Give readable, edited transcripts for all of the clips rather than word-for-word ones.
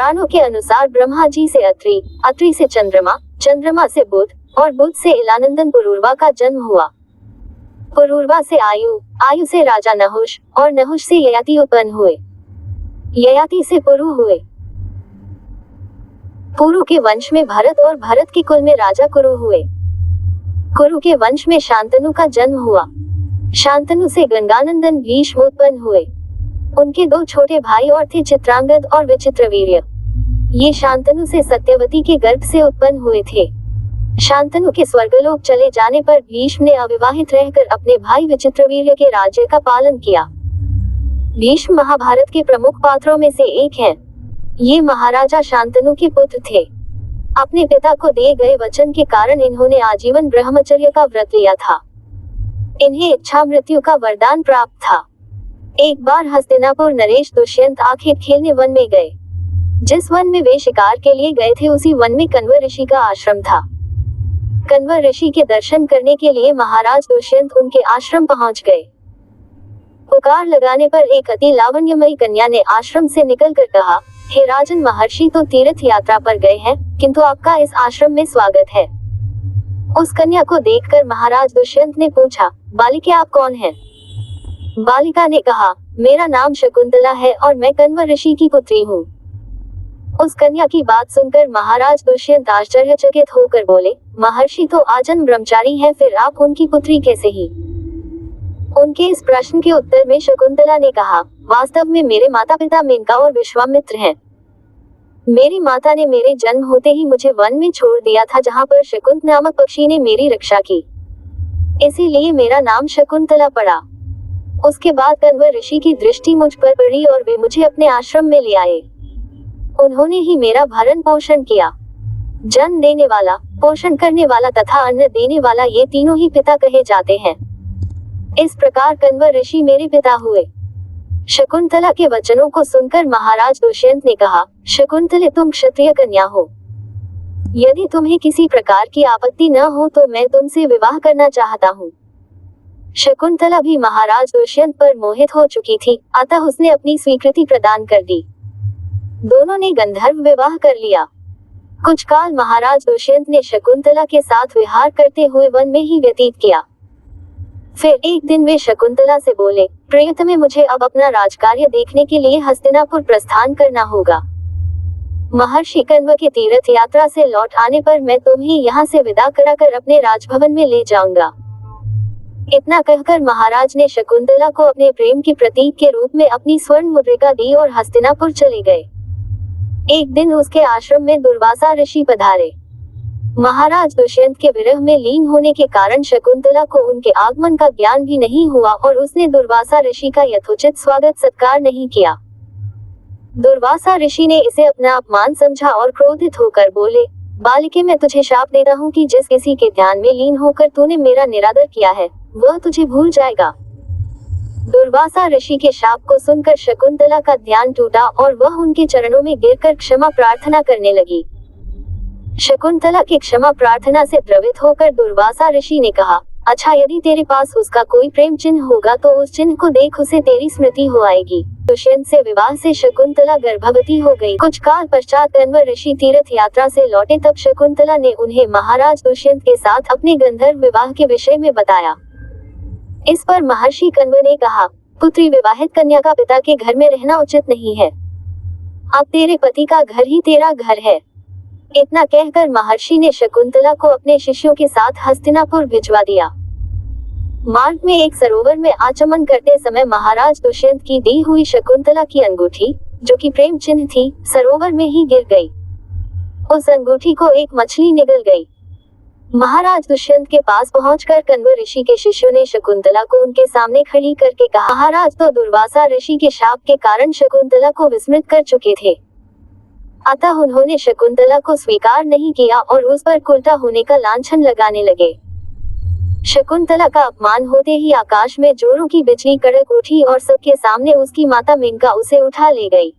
पुराणों के अनुसार ब्रह्मा जी से अत्रि, अत्रि से चंद्रमा, चंद्रमा से बुध और बुध से इलानंदन पुरूरवा का जन्म हुआ। पुरूरवा से आयु, आयु से राजा नहुष और नहुष से ययाति उत्पन्न हुए। ययाति से पुरु हुए। पुरु के वंश में भरत और भरत के कुल में राजा कुरु हुए। कुरु के वंश में शांतनु का जन्म हुआ। शांतनु से गंगानंदन भीष्म उत्पन्न हुए। उनके दो छोटे भाई और थे चित्रांगद और विचित्रवीर्य। ये शांतनु से सत्यवती के गर्भ से उत्पन्न हुए थे। शांतनु के स्वर्गलोक चले जाने पर भीष्म ने अविवाहित रहकर अपने भाई विचित्रवीर्य के राज्य का पालन किया। भीष्म महाभारत के प्रमुख पात्रों में से एक हैं। ये महाराजा शांतनु के पुत्र थे। अपने पिता को दिए गए वचन के कारण इन्होंने आजीवन ब्रह्मचर्य का व्रत लिया था। इन्हें इच्छा मृत्यु का वरदान प्राप्त था। एक बार हस्तिनापुर नरेश दुष्यंत आखेट खेलने वन में गए। जिस वन में वे शिकार के लिए गए थे उसी वन में कण्व ऋषि का आश्रम था। कण्व ऋषि के दर्शन करने के लिए महाराज दुष्यंत उनके आश्रम पहुंच गए। पुकार लगाने पर एक अति लावण्यमयी कन्या ने आश्रम से निकलकर कहा, हे राजन, महर्षि तो तीर्थ यात्रा पर गए हैं, किंतु आपका इस आश्रम में स्वागत है। उस कन्या को देखकर महाराज दुष्यंत ने पूछा, बालिके आप कौन हैं? बालिका ने कहा, मेरा नाम शकुंतला है और मैं कण्व ऋषि की पुत्री हूँ। उस कन्या की बात सुनकर महाराज दुष्यंत आश्चर्यचकित होकर बोले, महर्षि तो आजन्म ब्रह्मचारी हैं, फिर आप उनकी पुत्री कैसे ही? उनके इस प्रश्न के उत्तर में शकुंतला ने कहा, वास्तव में मेरे माता पिता मेनका और विश्वामित्र हैं। मेरी माता ने मेरे जन्म होते ही मुझे वन में छोड़ दिया था, जहाँ पर शकुंत नामक पक्षी ने मेरी रक्षा की, इसीलिए मेरा नाम शकुंतला पड़ा। उसके बाद कण्व ऋषि की दृष्टि मुझ पर पड़ी और वे मुझे अपने आश्रम में ले आए। उन्होंने ही मेरा भरण पोषण किया। जन्म देने वाला, पोषण करने वाला तथा अन्न देने वाला, ये तीनों ही पिता कहे जाते हैं। इस प्रकार कण्व ऋषि मेरे पिता हुए। शकुंतला के वचनों को सुनकर महाराज दुष्यंत ने कहा, शकुंतले, तुम क्षत्रिय कन्या हो। यदि तुम्हें किसी प्रकार की आपत्ति न हो तो मैं तुमसे विवाह करना चाहता हूँ। शकुंतला भी महाराज दुष्यंत पर मोहित हो चुकी थी, अतः उसने अपनी स्वीकृति प्रदान कर दी। दोनों ने गंधर्व विवाह कर लिया। कुछ काल महाराज दुष्यंत ने शकुंतला के साथ विहार करते हुए वन में ही व्यतीत किया। फिर एक दिन वे शकुंतला से बोले, प्रियतमे, मुझे अब अपना राजकार्य देखने के लिए हस्तिनापुर प्रस्थान करना होगा। महर्षि कण्व के तीर्थ यात्रा से लौट आने पर मैं तुम्हें यहाँ से विदा कराकर अपने राजभवन में ले जाऊंगा। इतना कहकर महाराज ने शकुंतला को अपने प्रेम की प्रतीक के रूप में अपनी स्वर्ण मुद्रिका दी और हस्तिनापुर चले गए। एक दिन उसके आश्रम में दुर्वासा ऋषि पधारे। महाराज दुष्यंत के विरह में लीन होने के कारण शकुंतला को उनके आगमन का ज्ञान भी नहीं हुआ और उसने दुर्वासा ऋषि का यथोचित स्वागत सत्कार नहीं किया। दुर्वासा ऋषि ने इसे अपना अपमान समझा और क्रोधित होकर बोले, बालिके, मैं तुझे शाप देता हूँ कि जिस किसी के ध्यान में लीन होकर तूने मेरा निरादर किया है वह तुझे भूल जाएगा। दुर्वासा ऋषि के शाप को सुनकर शकुंतला का ध्यान टूटा और वह उनके चरणों में गिरकर क्षमा प्रार्थना करने लगी। शकुंतला की क्षमा प्रार्थना से द्रवित होकर दुर्वासा ऋषि ने कहा, अच्छा, यदि तेरे पास उसका कोई प्रेम चिन्ह होगा तो उस चिन्ह को देख, उसे तेरी स्मृति हो आएगी। दुष्यंत से विवाह से शकुंतला गर्भवती हो गई। कुछ काल पश्चात कण्व ऋषि तीर्थ यात्रा से लौटे तब शकुंतला ने उन्हें महाराज दुष्यंत के साथ अपने गंधर्व विवाह के विषय में बताया। इस पर महर्षि कण्व ने कहा, पुत्री, विवाहित कन्या का पिता के घर में रहना उचित नहीं है। अब तेरे पति का घर ही तेरा घर है। इतना कहकर महर्षि ने शकुंतला को अपने शिष्यों के साथ हस्तिनापुर भिजवा दिया। मार्ग में एक सरोवर में आचमन करते समय महाराज दुष्यंत की दी हुई शकुंतला की अंगूठी, जो कि प्रेम चिन्ह थी, सरोवर में ही गिर गई। उस अंगूठी को एक मछली निगल गई। महाराज दुष्यंत के पास पहुंचकर कण्व ऋषि के शिष्यों ने शकुंतला को उनके सामने खड़ी करके कहा, महाराज तो दुर्वासा ऋषि के शाप के कारण शकुंतला को विस्मृत कर चुके थे, अतः उन्होंने शकुंतला को स्वीकार नहीं किया और उस पर कुलटा होने का लांछन लगाने लगे। शकुंतला का अपमान होते ही आकाश में जोरों की बिजली कड़क उठी और सबके सामने उसकी माता मेनका उसे उठा ले गई।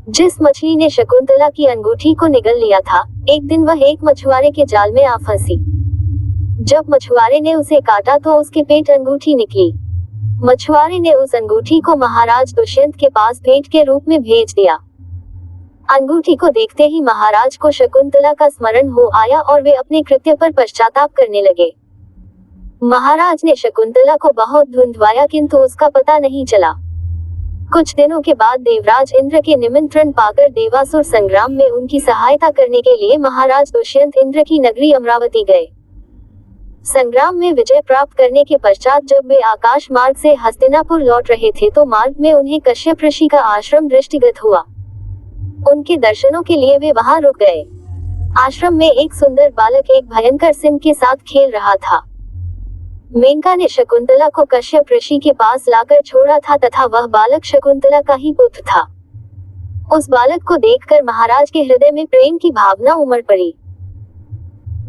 जिस मछली ने शकुंतला की अंगूठी को निगल लिया था, एक दिन वह एक मछुआरे के जाल में आ फंसी। जब मछुआरे ने उसे काटा तो उसके पेट अंगूठी निकली। मछुआरे ने उस अंगूठी को महाराज दुष्यंत के पास भेंट के रूप में भेज दिया। अंगूठी को देखते ही महाराज को शकुंतला का स्मरण हो आया और वे अपने कृत्य पर पश्चाताप करने लगे। महाराज ने शकुंतला को बहुत ढूंढवाया किंतु उसका पता नहीं चला। कुछ दिनों के बाद देवराज इंद्र के निमंत्रण पाकर देवासुर संग्राम में उनकी सहायता करने के लिए महाराज दुष्यंत इंद्र की नगरी अमरावती गए। संग्राम में विजय प्राप्त करने के पश्चात जब वे आकाश मार्ग से हस्तिनापुर लौट रहे थे तो मार्ग में उन्हें कश्यप ऋषि का आश्रम दृष्टिगत हुआ। उनके दर्शनों के लिए वे वहां रुक गए। आश्रम में एक सुंदर बालक एक भयंकर सिंह के साथ खेल रहा था। मेनका ने शकुंतला को कश्यप ऋषि के पास लाकर छोड़ा था तथा वह बालक शकुंतला का ही पुत्र था। उस बालक को देखकर महाराज के हृदय में प्रेम की भावना उमड़ पड़ी।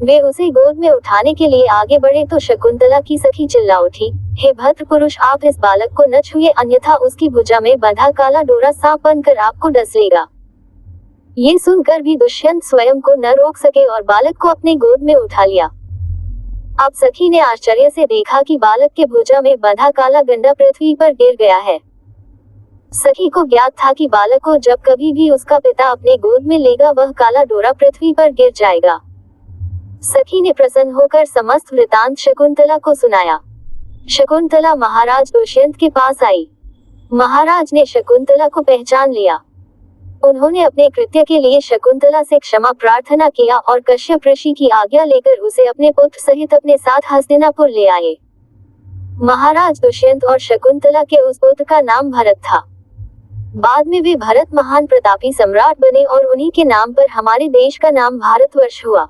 वे उसे गोद में उठाने के लिए आगे बढ़े तो शकुंतला की सखी चिल्ला उठी, हे भद्र पुरुष, आप इस बालक को न छुए अन्यथा उसकी भुजा में बंधा काला डोरा सांप बनकर आपको डस लेगा। ये सुनकर भी दुष्यंत स्वयं को न रोक सके और बालक को अपने गोद में उठा लिया। अब सखी ने आश्चर्य से देखा कि बालक के भुजा में बंधा काला गंडा पृथ्वी पर गिर गया है। सखी को ज्ञात था कि बालक को जब कभी भी उसका पिता अपने गोद में लेगा वह काला डोरा पृथ्वी पर गिर जाएगा। सखी ने प्रसन्न होकर समस्त वृतांत शकुंतला को सुनाया। शकुंतला महाराज दुष्यंत के पास आई। महाराज ने शकुंतला को पहचान लिया। उन्होंने अपने कृत्य के लिए शकुंतला से क्षमा प्रार्थना किया और कश्यप ऋषि की आज्ञा लेकर उसे अपने पुत्र सहित अपने साथ हस्तिनापुर ले आए। महाराज दुष्यंत और शकुंतला के उस पुत्र का नाम भरत था। बाद में वे भरत महान प्रतापी सम्राट बने और उन्हीं के नाम पर हमारे देश का नाम भारतवर्ष हुआ।